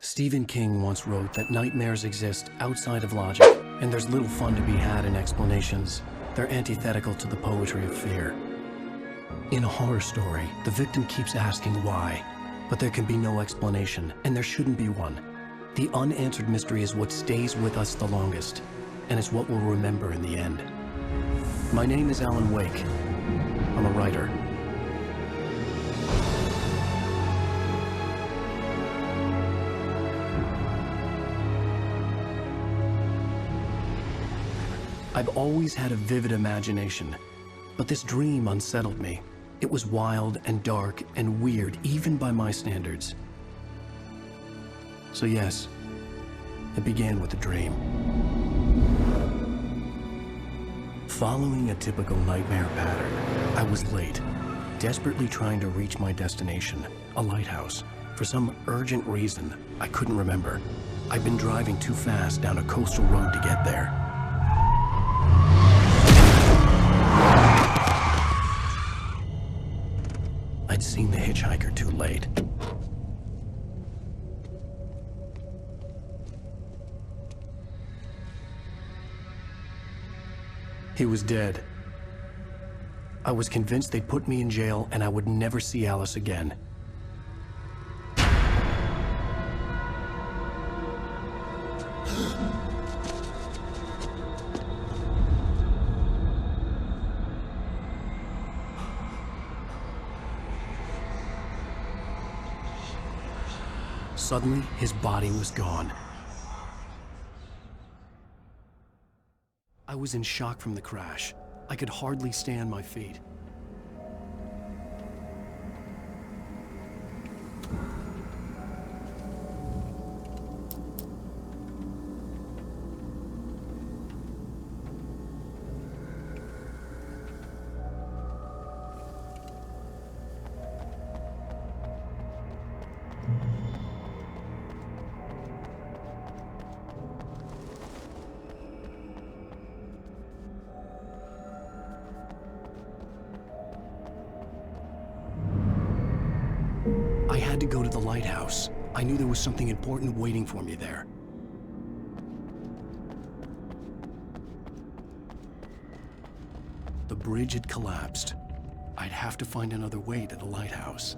Stephen King once wrote that nightmares exist outside of logic, and there's little fun to be had in explanations. They're antithetical to the poetry of fear. In a horror story, the victim keeps asking why, but there can be no explanation, and there shouldn't be one. The unanswered mystery is what stays with us the longest, and it's what we'll remember in the end. My name is Alan Wake. I'm a writer. I've always had a vivid imagination, but this dream unsettled me. It was wild and dark and weird, even by my standards. So yes, it began with a dream. Following a typical nightmare pattern, I was late, desperately trying to reach my destination, a lighthouse. For some urgent reason, I couldn't remember. I'd been driving too fast down a coastal road to get there. I'd seen the hitchhiker too late. He was dead. I was convinced they'd put me in jail and I would never see Alice again. Suddenly, his body was gone. I was in shock from the crash. I could hardly stay on my feet. I had to go to the lighthouse. I knew there was something important waiting for me there. The bridge had collapsed. I'd have to find another way to the lighthouse.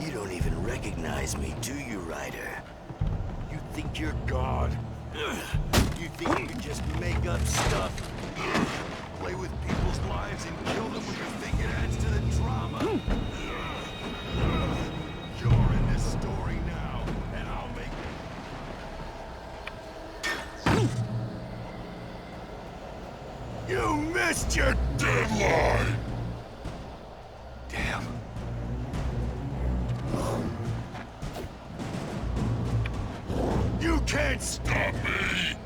You don't even recognize me, do you, Ryder? You think you're God? You think you can just make up stuff? Play with people's lives and kill them when you think it adds to the drama? You're in this story now, and I'll make... You missed your deadline! Damn. You can't stop me!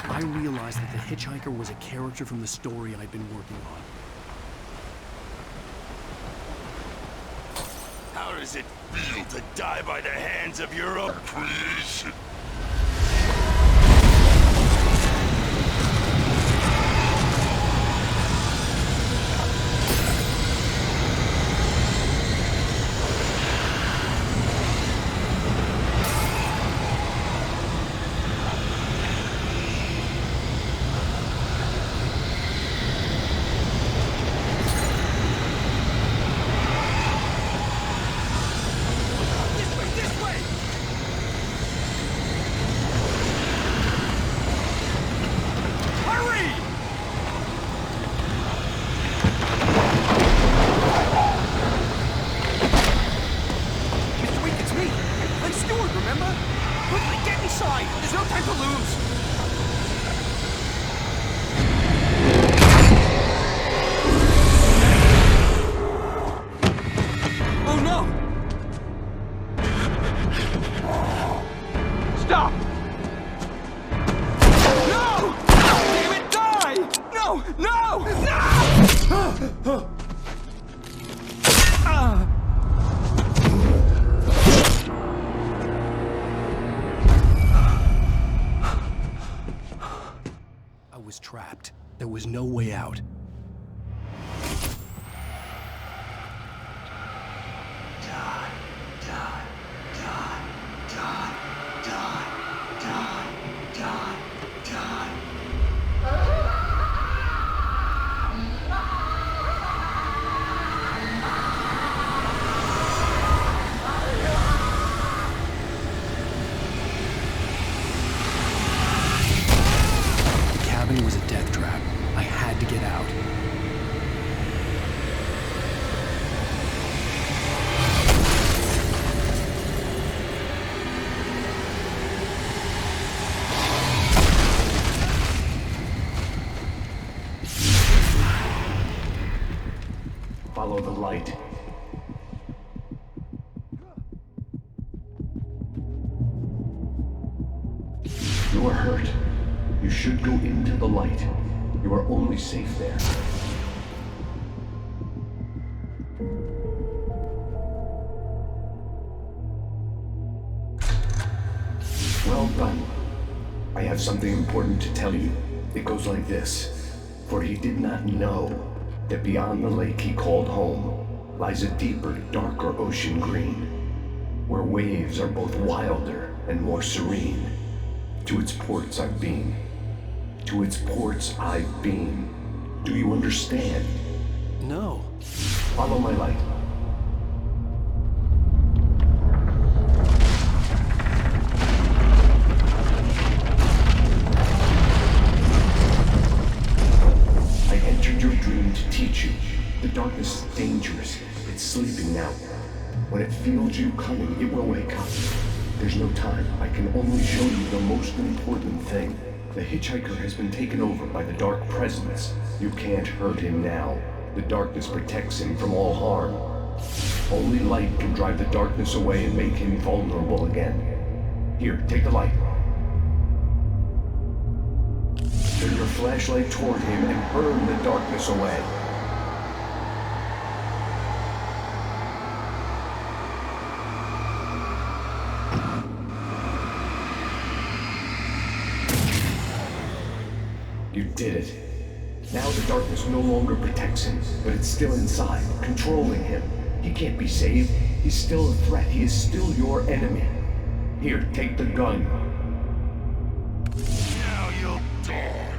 I realized that the hitchhiker was a character from the story I'd been working on. How does it feel to die by the hands of your own creation? was trapped. There was no way out. The cabin was a death trap. I had to get out. Follow the light. You are hurt. You should go into the light. You are only safe there. Well done. I have something important to tell you. It goes like this. For he did not know that beyond the lake he called home lies a deeper, darker ocean green, where waves are both wilder and more serene. To its ports I've been. To its ports I've been. Do you understand? No. Follow my light. I entered your dream to teach you. The darkness is dangerous. It's sleeping now. When it feels you coming, it will wake up. There's no time. I can only show you the most important thing. The hitchhiker has been taken over by the dark presence. You can't hurt him now. The darkness protects him from all harm. Only light can drive the darkness away and make him vulnerable again. Here, take the light. Turn your flashlight toward him and burn the darkness away. You did it. Now the darkness no longer protects him, but it's still inside, controlling him. He can't be saved. He's still a threat. He is still your enemy. Here, take the gun. Now you'll die.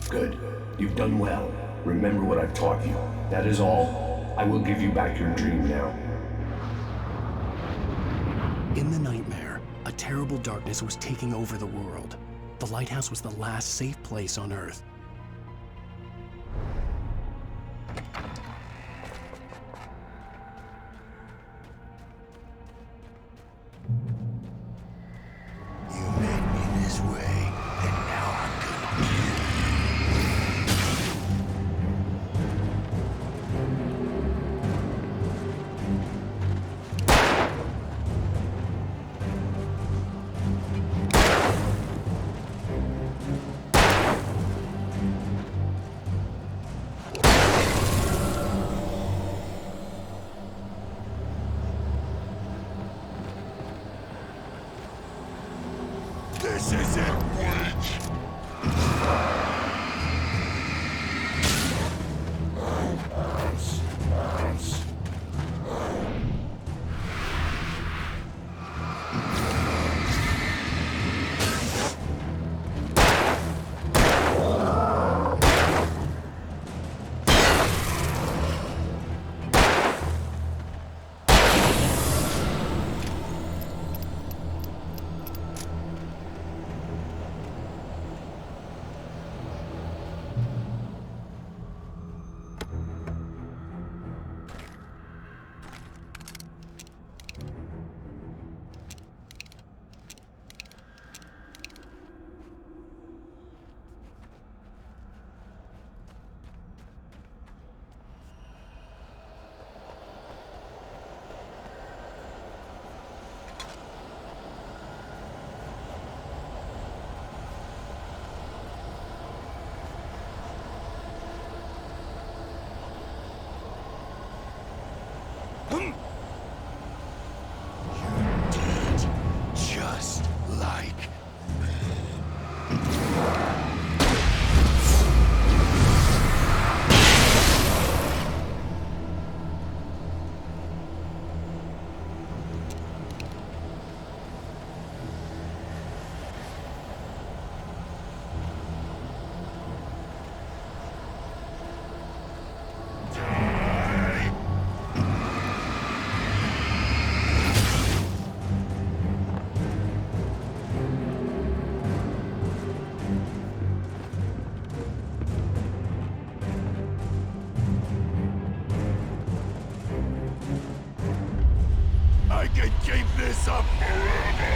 Good. You've done well. Remember what I've taught you. That is all. I will give you back your dream now. In the nightmare, a terrible darkness was taking over the world. The lighthouse was the last safe place on Earth. You made me this way, and now I'm gonna kill you. keep this up forever!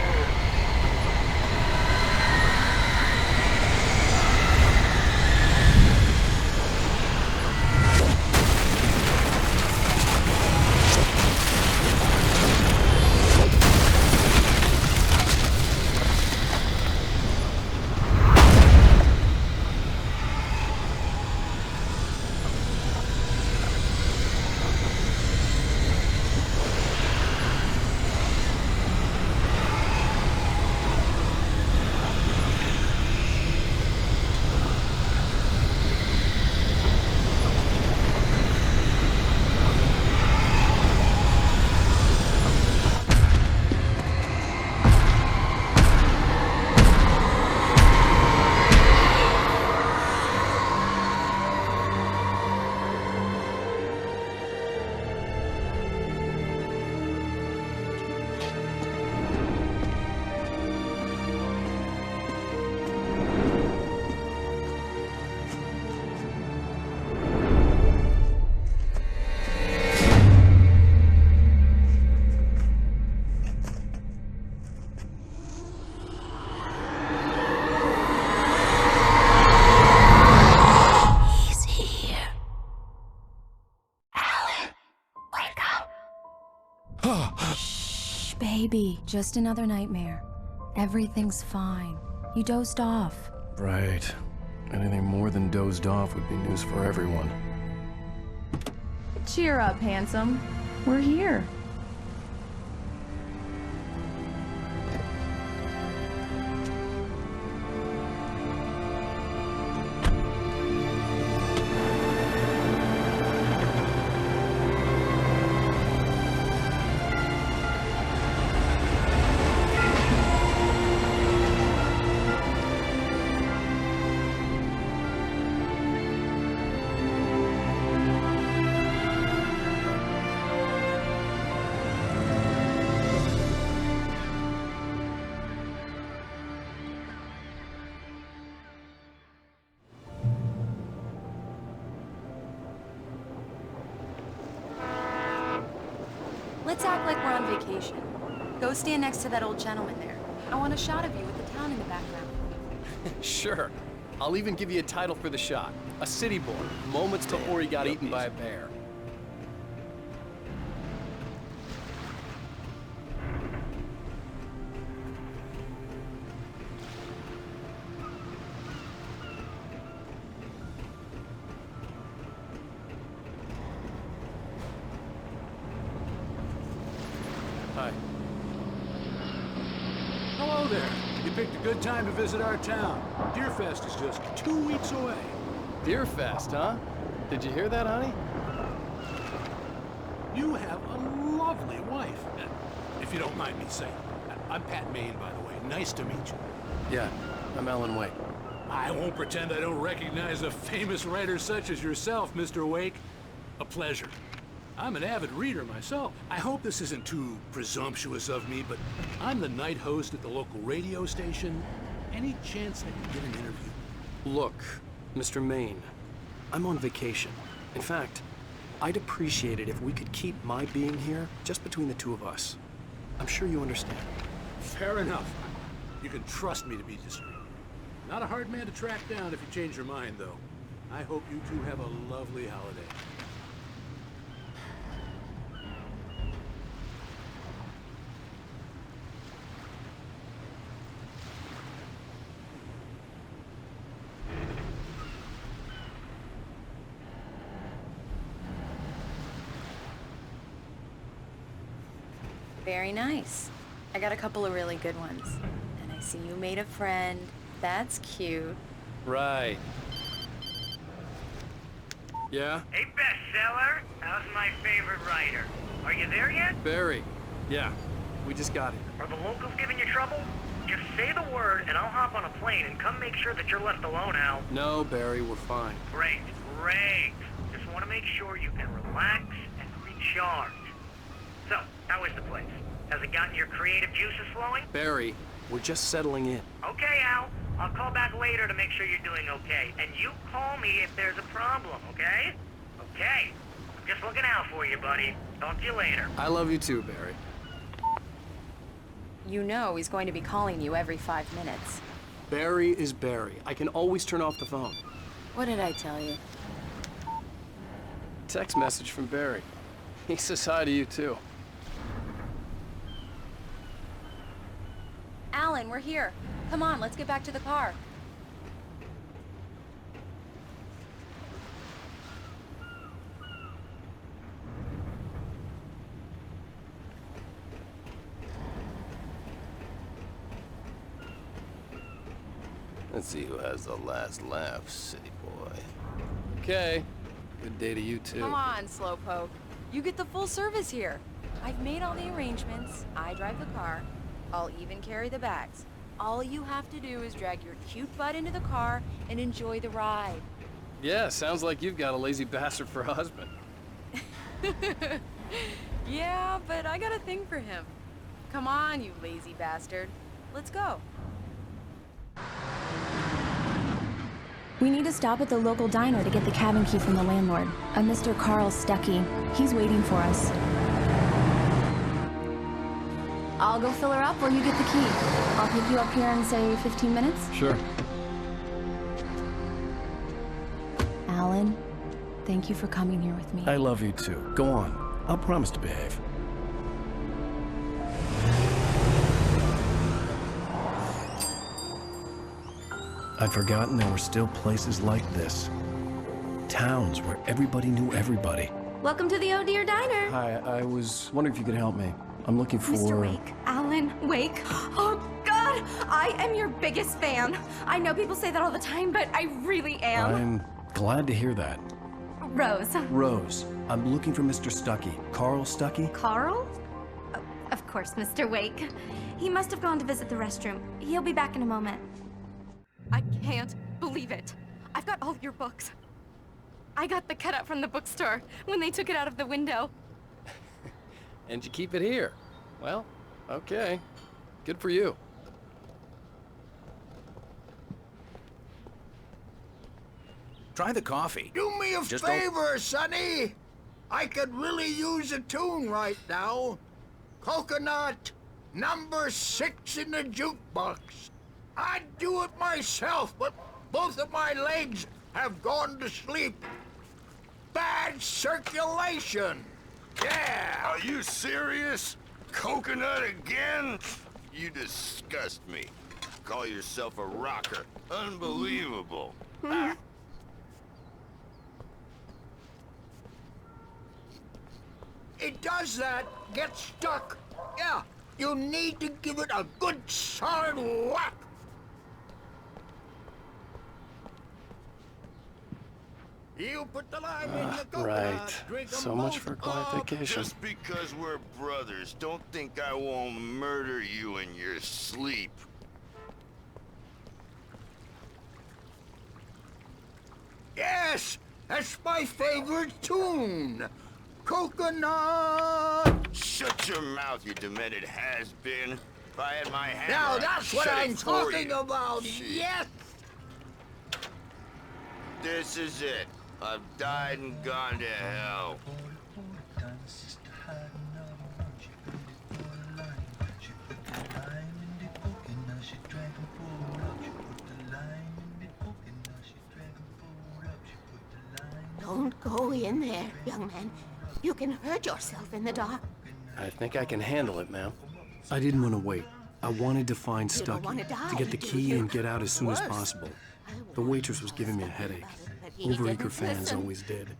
Shh, baby. Just another nightmare. Everything's fine. You dozed off. Right. Anything more than dozed off would be news for everyone. Cheer up, handsome. We're here. Let's act like we're on vacation. Go stand next to that old gentleman there. I want a shot of you with the town in the background. Sure. I'll even give you a title for the shot. A city boy, moments before he got eaten by a bear. Hi. Hello there. You picked a good time to visit our town. Deerfest is just 2 weeks away. Deerfest, huh? Did you hear that, honey? You have a lovely wife, if you don't mind me saying. I'm Pat Maine, by the way. Nice to meet you. Yeah, I'm Alan Wake. I won't pretend I don't recognize a famous writer such as yourself, Mr. Wake. A pleasure. I'm an avid reader myself. I hope this isn't too presumptuous of me, but I'm the night host at the local radio station. Any chance I can get an interview? Look, Mr. Maine, I'm on vacation. In fact, I'd appreciate it if we could keep my being here just between the two of us. I'm sure you understand. Fair enough. You can trust me to be discreet. Not a hard man to track down if you change your mind, though. I hope you two have a lovely holiday. Very nice. I got a couple of really good ones. And I see you made a friend. That's cute. Right. Yeah? Hey, bestseller. How's my favorite writer? Are you there yet? Barry. Yeah, we just got here. Are the locals giving you trouble? Just say the word and I'll hop on a plane and come make sure that you're left alone, Al. No, Barry, we're fine. Great, great. Just want to make sure you can relax and recharge. So, how is the place? Has it gotten your creative juices flowing? Barry, we're just settling in. Okay, Al. I'll call back later to make sure you're doing okay. And you call me if there's a problem, okay? Okay. I'm just looking out for you, buddy. Talk to you later. I love you too, Barry. You know he's going to be calling you every 5 minutes. Barry is Barry. I can always turn off the phone. What did I tell you? Text message from Barry. He says hi to you, too. Alan, we're here. Come on, let's get back to the car. Let's see who has the last laugh, city boy. Okay. Good day to you, too. Come on, Slowpoke. You get the full service here. I've made all the arrangements. I drive the car. I'll even carry the bags. All you have to do is drag your cute butt into the car and enjoy the ride. Yeah, sounds like you've got a lazy bastard for a husband. Yeah, but I got a thing for him. Come on, you lazy bastard. Let's go. We need to stop at the local diner to get the cabin key from the landlord, a Mr. Carl Stuckey. He's waiting for us. I'll go fill her up or you get the key. I'll pick you up here in, say, 15 minutes. Sure. Alan, thank you for coming here with me. I love you too. Go on. I'll promise to behave. I'd forgotten there were still places like this. Towns where everybody knew everybody. Welcome to the Oh Dear Diner. Hi, I was wondering if you could help me. I'm looking for... Mr. Wake. Alan Wake. Oh, God! I am your biggest fan. I know people say that all the time, but I really am. I'm glad to hear that. Rose. Rose, I'm looking for Mr. Stuckey. Carl Stuckey? Carl? Of course, Mr. Wake. He must have gone to visit the restroom. He'll be back in a moment. I can't believe it. I've got all your books. I got the cutout from the bookstore when they took it out of the window. And you keep it here. Well, okay. Good for you. Try the coffee. Do me a favor, Sonny. I could really use a tune right now. Coconut, number 6 in the jukebox. I'd do it myself, but both of my legs have gone to sleep. Bad circulation. Yeah. Are you serious? Coconut again? You disgust me. Call yourself a rocker. Unbelievable. It does that. Get stuck. Yeah. You need to give it a good solid whack. You put the lime in the coconut. Right. Drink 'em So much both for a quiet up. vacation. Just because we're brothers, don't think I won't murder you in your sleep. Yes, that's my favorite tune. Coconut. Shut your mouth, you demented has-been. If I had my hammer, Now I'd that's what shut I'm it for talking you. about. Shit. Yes. This is it. I've died and gone to hell. Don't go in there, young man. You can hurt yourself in the dark. I think I can handle it, ma'am. I didn't want to wait. I wanted to find You don't Stuckey, wanna die, to get the do key you? and get out as soon as Worse. possible. The waitress was giving me a headache. But he Overeager didn't fans listen. always did.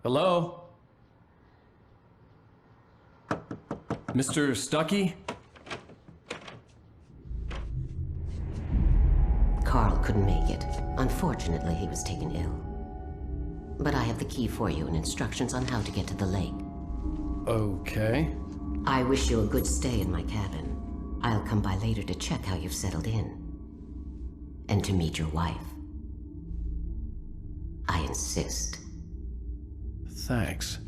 Hello? Mr. Stuckey? Carl couldn't make it. Unfortunately, he was taken ill. But I have the key for you and instructions on how to get to the lake. Okay. I wish you a good stay in my cabin. I'll come by later to check how you've settled in. And to meet your wife. I insist. Thanks.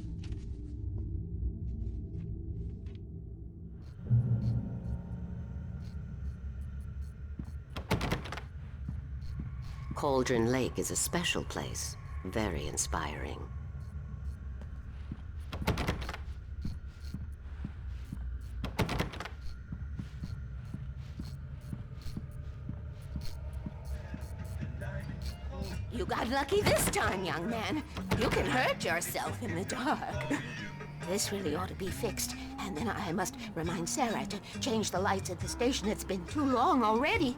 Cauldron Lake is a special place. Very inspiring. You got lucky this time, young man. You can hurt yourself in the dark. This really ought to be fixed. And then I must remind Sarah to change the lights at the station. It's been too long already.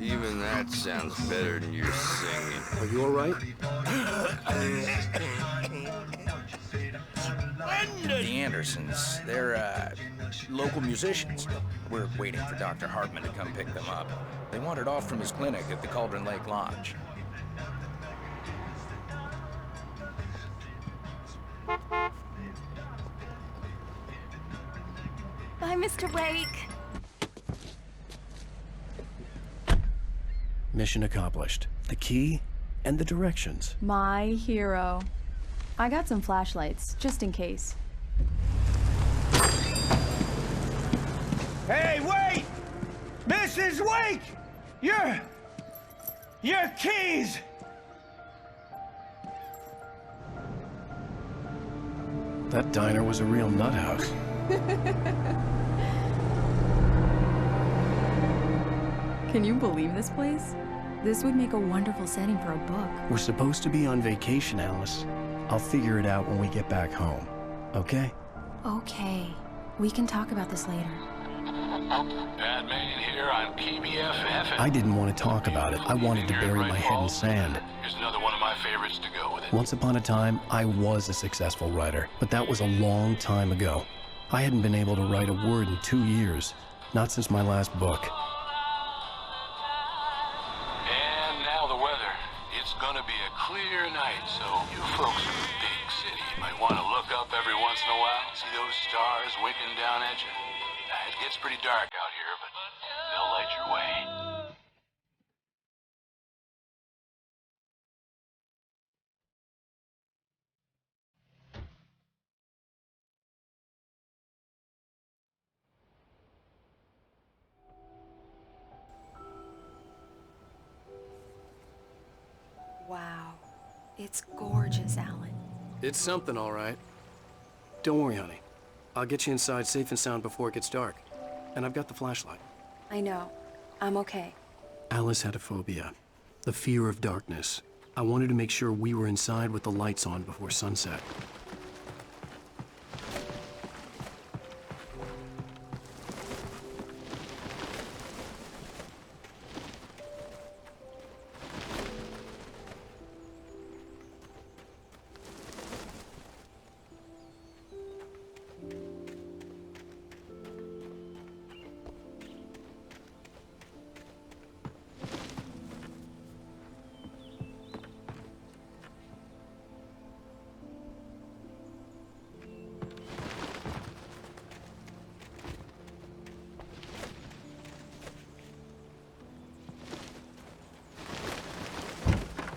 Even that sounds better than your singing. Are you all right? The Andersons, they're, local musicians. We're waiting for Dr. Hartman to come pick them up. They wandered off from his clinic at the Cauldron Lake Lodge. Bye, Mr. Wake. Mission accomplished. The key and the directions. My hero. I got some flashlights, just in case. Hey, wait! Mrs. Wake! Your keys! That diner was a real nut house. Can you believe this place? This would make a wonderful setting for a book. We're supposed to be on vacation, Alice. I'll figure it out when we get back home. Okay? Okay. We can talk about this later. Bad Main here on PBFF. I didn't want to talk about it. I wanted to bury my head in sand. Here's another one of my favorites to go with it. Once upon a time, I was a successful writer, but that was a long time ago. I hadn't been able to write a word in 2 years. Not since my last book. And now the weather. It's gonna be a clear night, so you folks in the big city might want to look up every once in a while, see those stars winking down at you. It gets pretty dark out here, but they'll light your way. Wow. It's gorgeous, Alan. It's something, all right. Don't worry, honey. I'll get you inside safe and sound before it gets dark. And I've got the flashlight. I know. I'm okay. Alice had a phobia. The fear of darkness. I wanted to make sure we were inside with the lights on before sunset.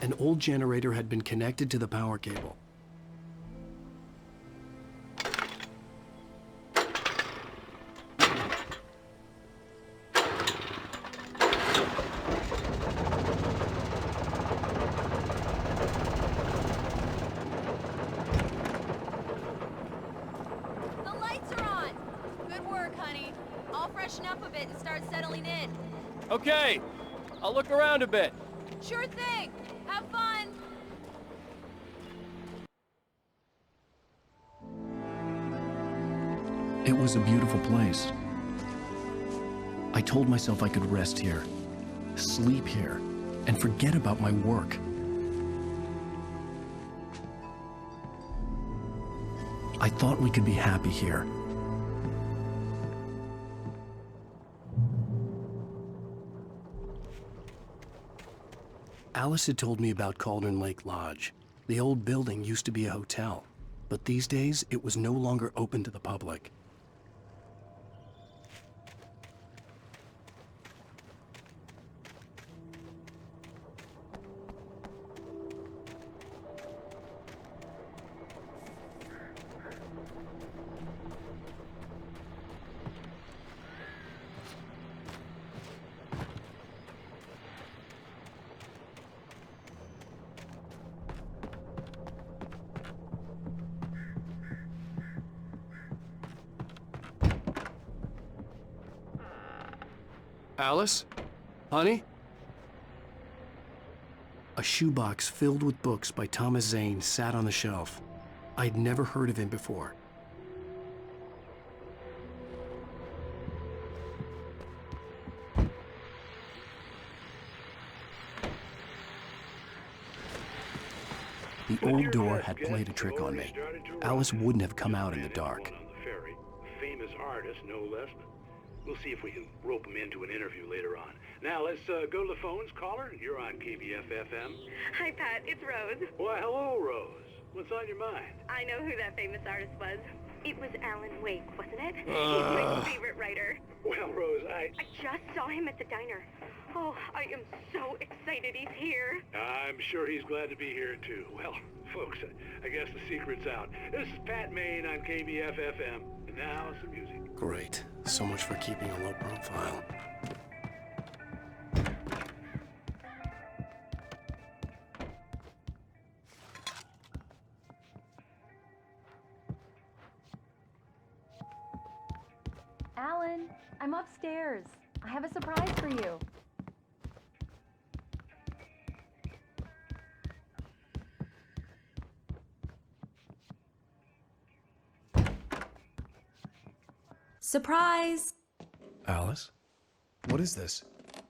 An old generator had been connected to the power cable. The lights are on! Good work, honey. I'll freshen up a bit and start settling in. Okay, I'll look around a bit. Sure thing! Have fun! It was a beautiful place. I told myself I could rest here, sleep here, and forget about my work. I thought we could be happy here. Alice had told me about Cauldron Lake Lodge. The old building used to be a hotel, but these days it was no longer open to the public. Alice? Honey? A shoebox filled with books by Thomas Zane sat on the shelf. I'd never heard of him before. The old door had played a trick on me. Alice wouldn't have come out in the dark. Famous artist, no less. We'll see if we can rope him into an interview later on. Now, let's go to the phones. Caller, you're on KBF-FM. Hi, Pat. It's Rose. Why, hello, Rose. What's on your mind? I know who that famous artist was. It was Alan Wake, wasn't it? He's my favorite writer. Well, Rose, I just saw him at the diner. Oh, I am so excited he's here. I'm sure he's glad to be here, too. Well, folks, I guess the secret's out. This is Pat Maine on KBF-FM. And now, some music. Great. So much for keeping a low profile. Alan, I'm upstairs. I have a surprise for you. Surprise! Alice? What is this?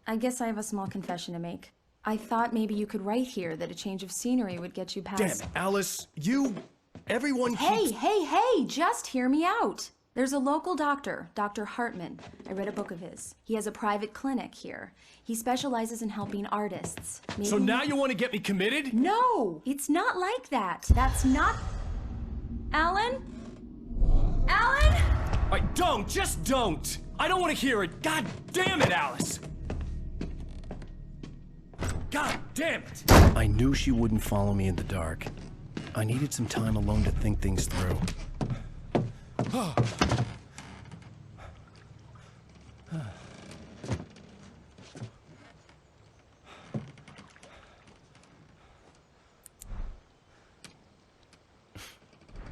I guess I have a small confession to make. I thought maybe you could write here that a change of scenery would get you past... Damn it, Alice, everyone Hey, keeps... hey, just hear me out. There's a local doctor, Dr. Hartman. I read a book of his. He has a private clinic here. He specializes in helping artists. So now you want to get me committed? No, it's not like that. That's not... Alan? Alan? Just don't! I don't want to hear it! God damn it, Alice! God damn it! I knew she wouldn't follow me in the dark. I needed some time alone to think things through.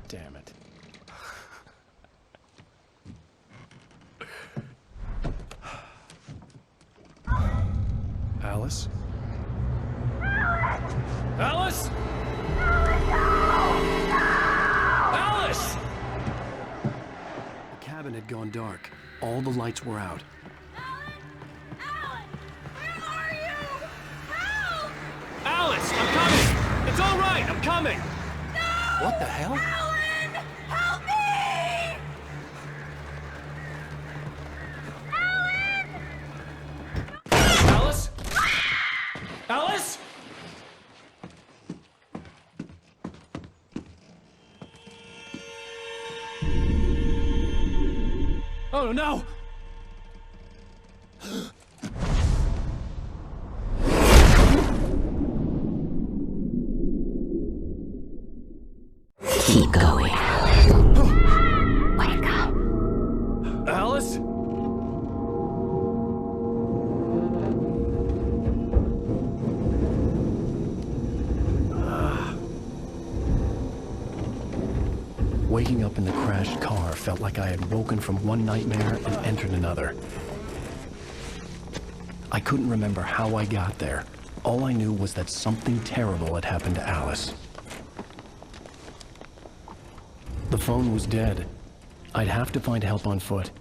Damn it. Alice? Alice? Alice! The cabin had gone dark. All the lights were out. Alice, I'm coming! It's all right, I'm coming! No! What the hell? Alan! Help me! Alice? Alice? Oh no! Keep going, Alan. Wake up. Alice? Waking up in the crashed car felt like I had woken from one nightmare and entered another. I couldn't remember how I got there. All I knew was that something terrible had happened to Alice. The phone was dead. I'd have to find help on foot.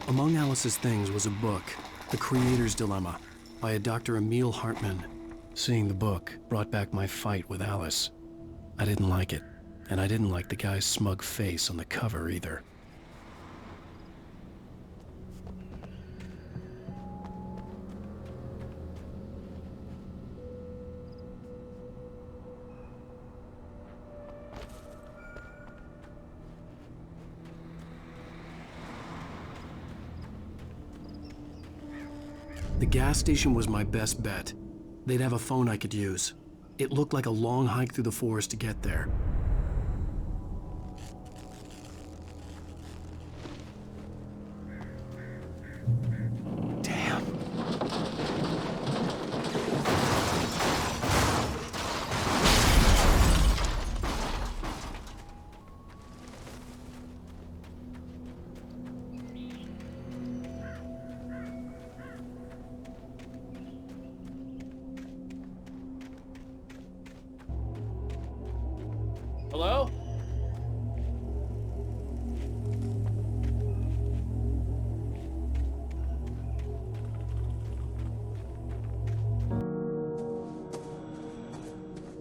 Among Alice's things was a book, The Creator's Dilemma, by a Dr. Emil Hartman. Seeing the book brought back my fight with Alice. I didn't like it, and I didn't like the guy's smug face on the cover either. The gas station was my best bet. They'd have a phone I could use. It looked like a long hike through the forest to get there. Damn. Hello?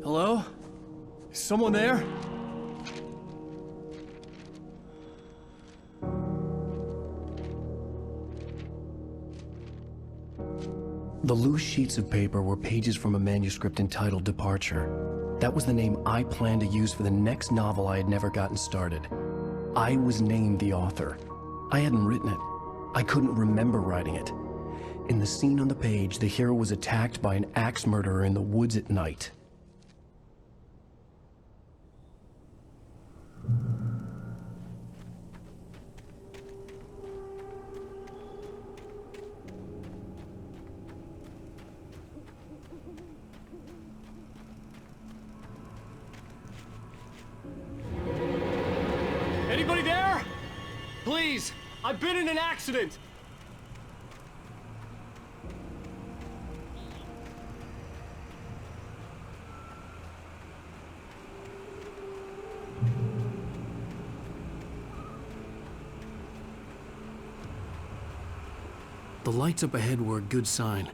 Hello? Is someone there? The loose sheets of paper were pages from a manuscript entitled Departure. That was the name I planned to use for the next novel I had never gotten started. I was named the author. I hadn't written it. I couldn't remember writing it. In the scene on the page, the hero was attacked by an axe murderer in the woods at night. Anybody there? Please, I've been in an accident. The lights up ahead were a good sign.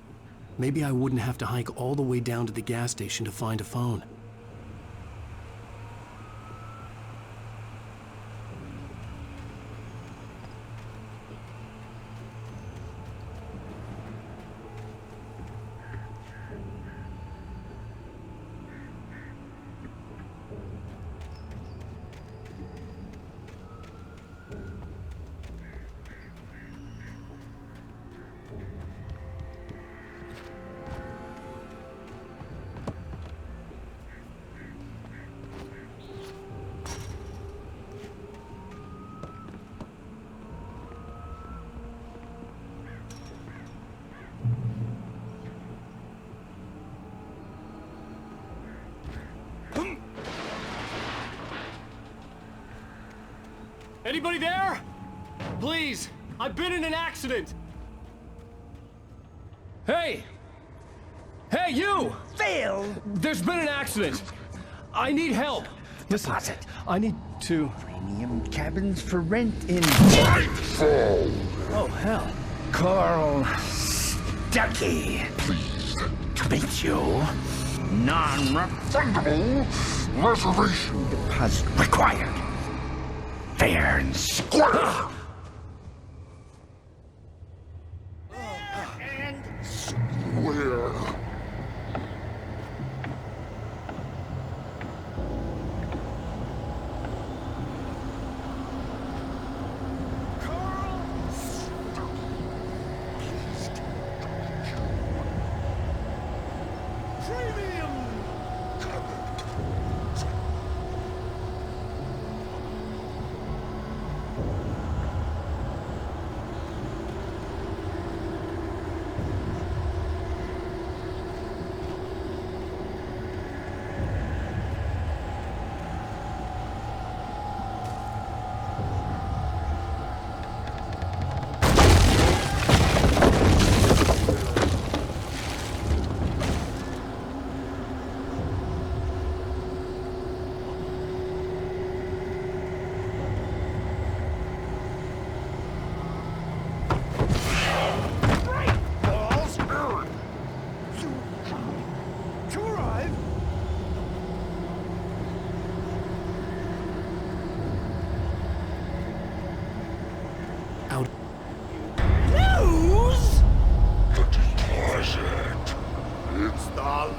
Maybe I wouldn't have to hike all the way down to the gas station to find a phone. Anybody there? Please, I've been in an accident. Hey! Hey, you! Phil! There's been an accident. I need help. Listen, I need to... Premium cabins for rent in... Nightfall! Oh, hell. Carl Stuckey. Pleased to meet you. Non-refundable reservation deposit required. Fair and square. And square.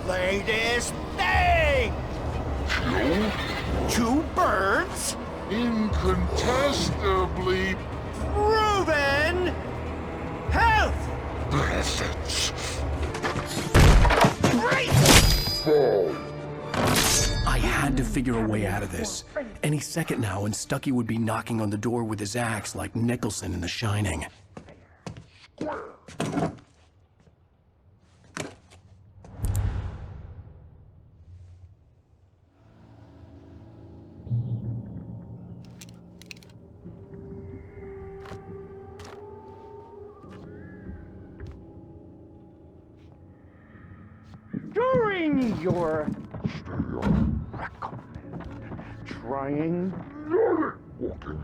Latest thing! Two birds? Incontestably proven health! Benefits. Great! I had to figure a way out of this. Any second now, and Stuckey would be knocking on the door with his axe like Nicholson in The Shining. During your recommend trying walking.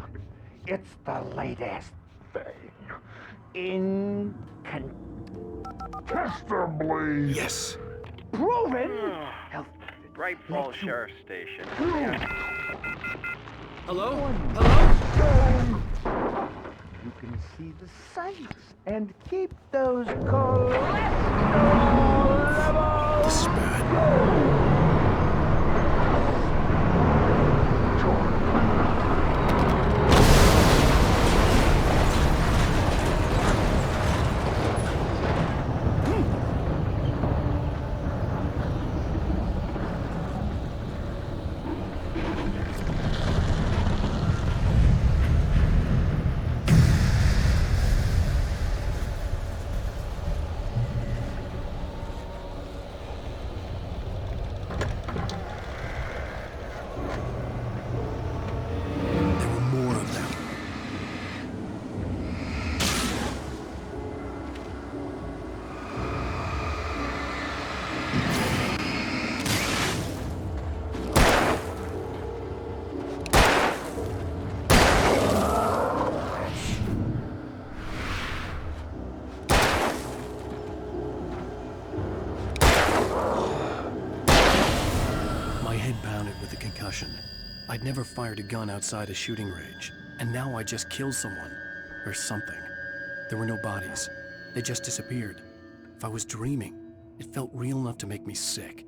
It's the latest thing. Incontestably. Yes. Proven. Bright Falls Sheriff Station. Hello? You can see the sights and keep those cholesterol levels. This is bad. I'd never fired a gun outside a shooting range, and now I just killed someone. Or something. There were no bodies. They just disappeared. If I was dreaming, it felt real enough to make me sick.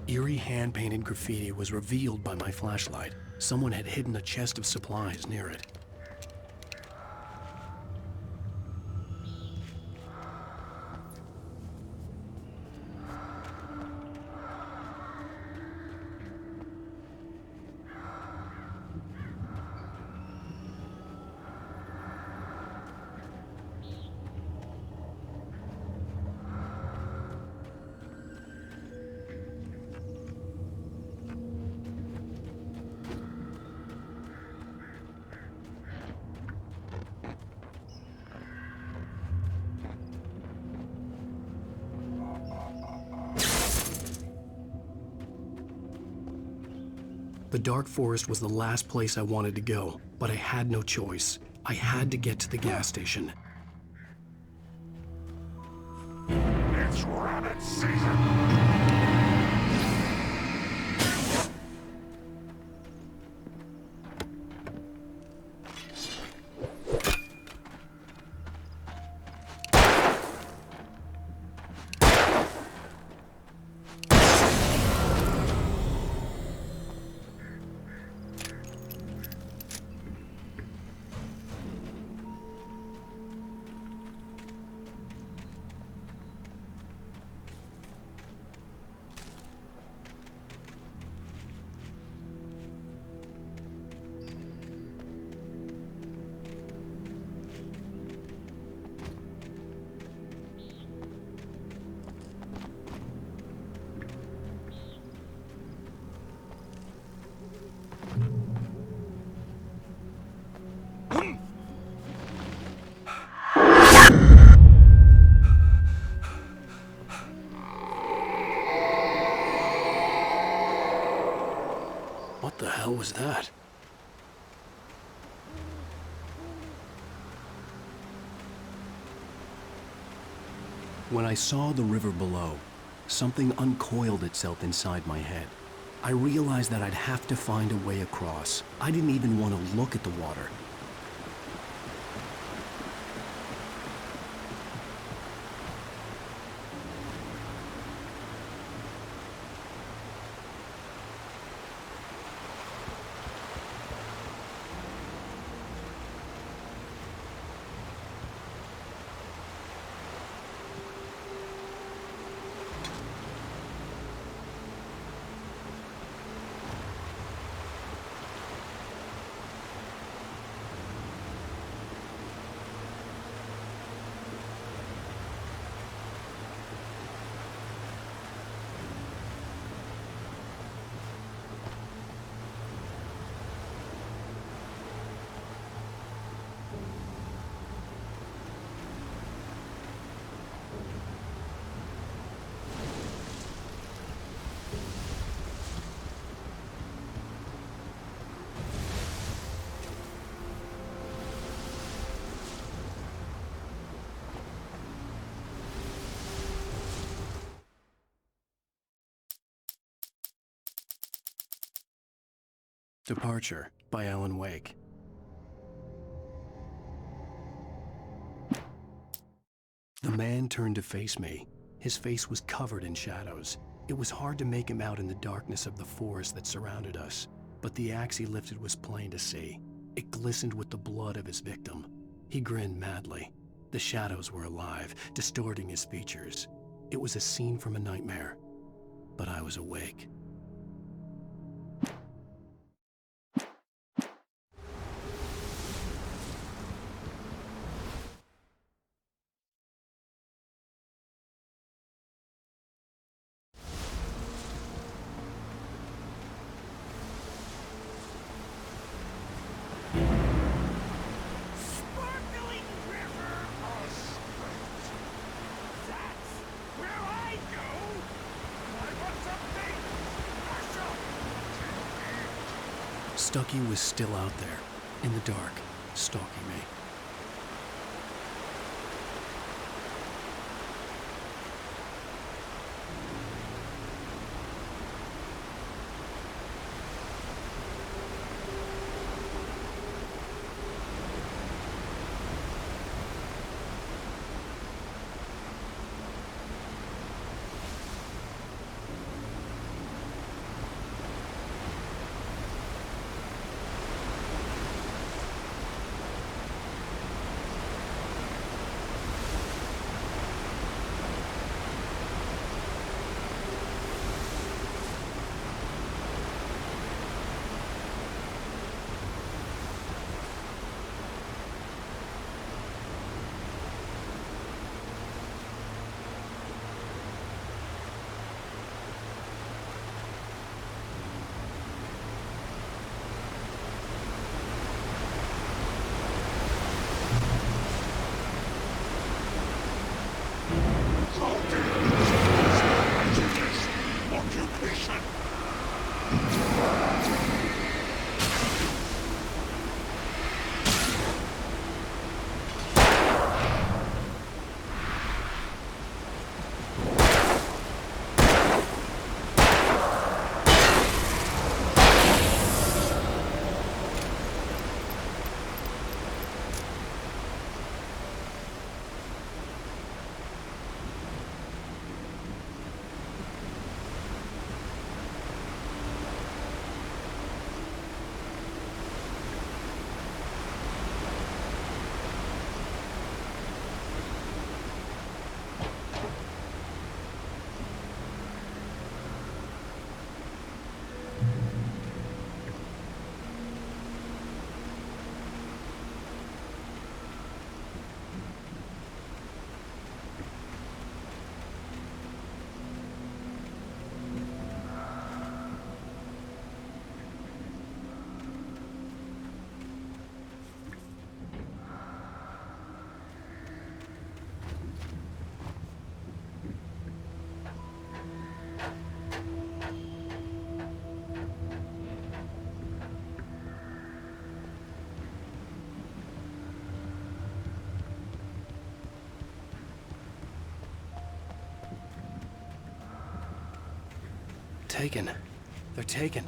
Eerie hand-painted graffiti was revealed by my flashlight. Someone had hidden a chest of supplies near it. The dark forest was the last place I wanted to go, but I had no choice. I had to get to the gas station. It's rabbit season! What the hell was that? When I saw the river below, something uncoiled itself inside my head. I realized that I'd have to find a way across. I didn't even want to look at the water. Departure by Alan Wake. The man turned to face me. His face was covered in shadows. It was hard to make him out in the darkness of the forest that surrounded us, but the axe he lifted was plain to see. It glistened with the blood of his victim. He grinned madly. The shadows were alive, distorting his features. It was a scene from a nightmare, but I was awake. Stucky was still out there, in the dark, stalking me. Taken. They're taken.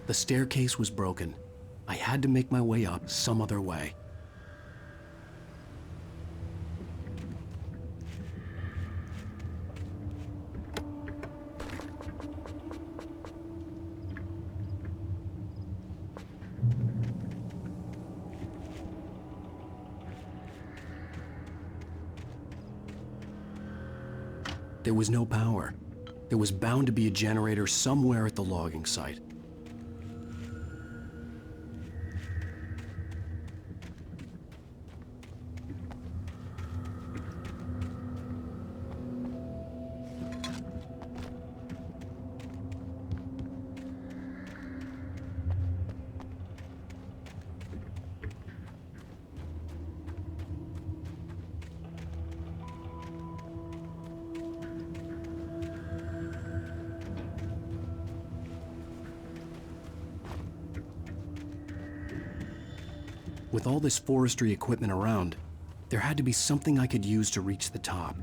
The staircase was broken. I had to make my way up some other way. There was no power. There was bound to be a generator somewhere at the logging site. With all this forestry equipment around, there had to be something I could use to reach the top.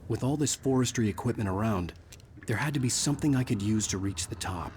With all this forestry equipment around, there had to be something I could use to reach the top.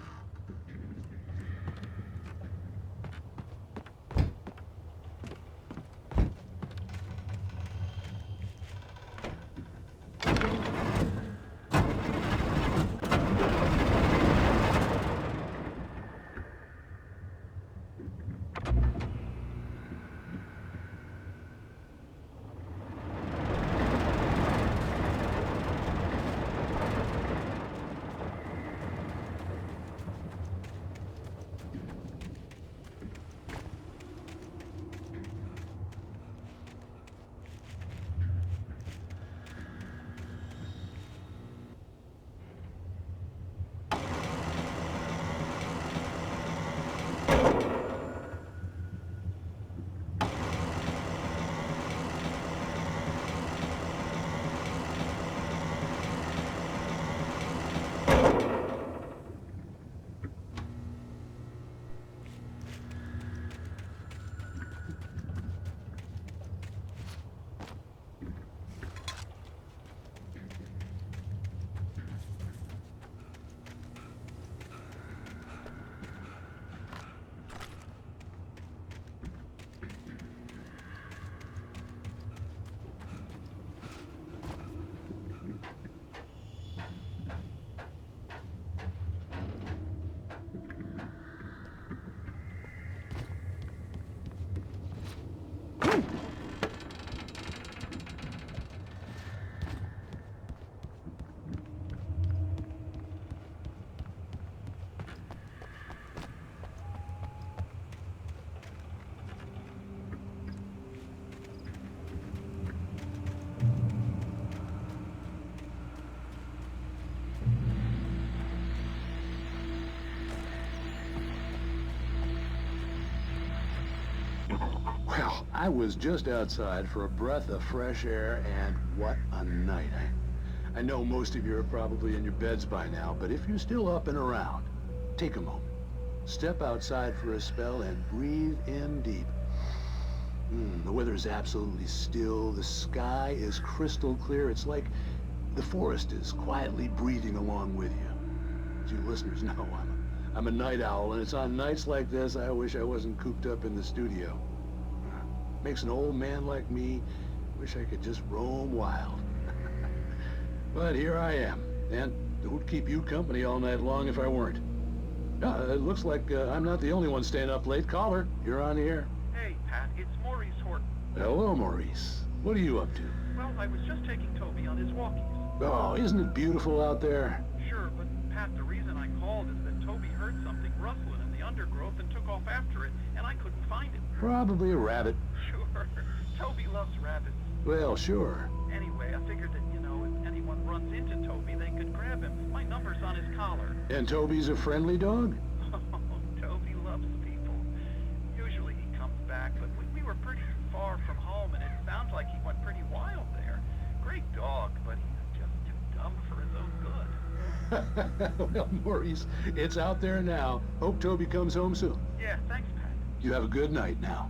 Well, I was just outside for a breath of fresh air, and what a night. I know most of you are probably in your beds by now, but if you're still up and around, take a moment. Step outside for a spell and breathe in deep. The weather is absolutely still. The sky is crystal clear. It's like the forest is quietly breathing along with you. As you listeners know, I'm a night owl, and it's on nights like this I wish I wasn't cooped up in the studio. Makes an old man like me wish I could just roam wild. But here I am, and it would keep you company all night long if I weren't. It looks like I'm not the only one staying up late. Caller, you're on the air. Hey, Pat, it's Maurice Horton. Hello, Maurice. What are you up to? Well, I was just taking Toby on his walkies. Oh, isn't it beautiful out there? Sure, but Pat, the reason I called is that Toby heard something rustling in the undergrowth and took off after it, and I couldn't find it. Probably a rabbit. Sure. Toby loves rabbits. Well, sure. Anyway, I figured that, if anyone runs into Toby, they could grab him. My number's on his collar. And Toby's a friendly dog? Oh, Toby loves people. Usually he comes back, but we were pretty far from home, and it sounds like he went pretty wild there. Great dog, but he's just too dumb for his own good. Well, Maurice, it's out there now. Hope Toby comes home soon. Yeah, thanks, Pat. You have a good night now.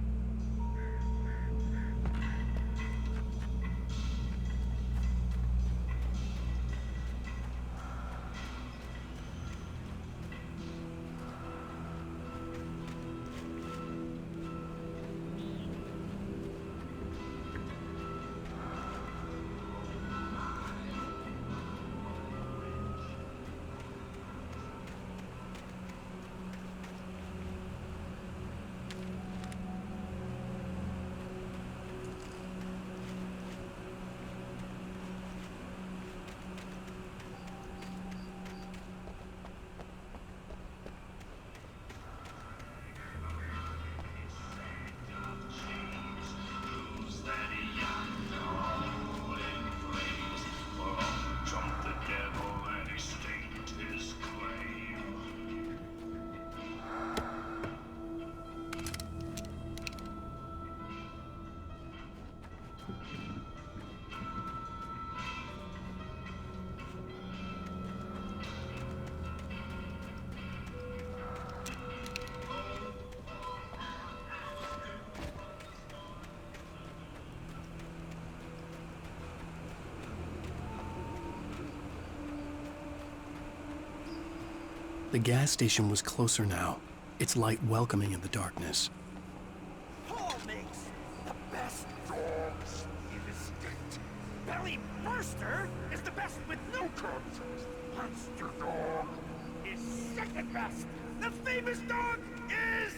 The gas station was closer now, its light welcoming in the darkness. Paul makes the best dogs in the state. Belly Burster is the best with no cubs. Monster Dog is second best. The famous dog is...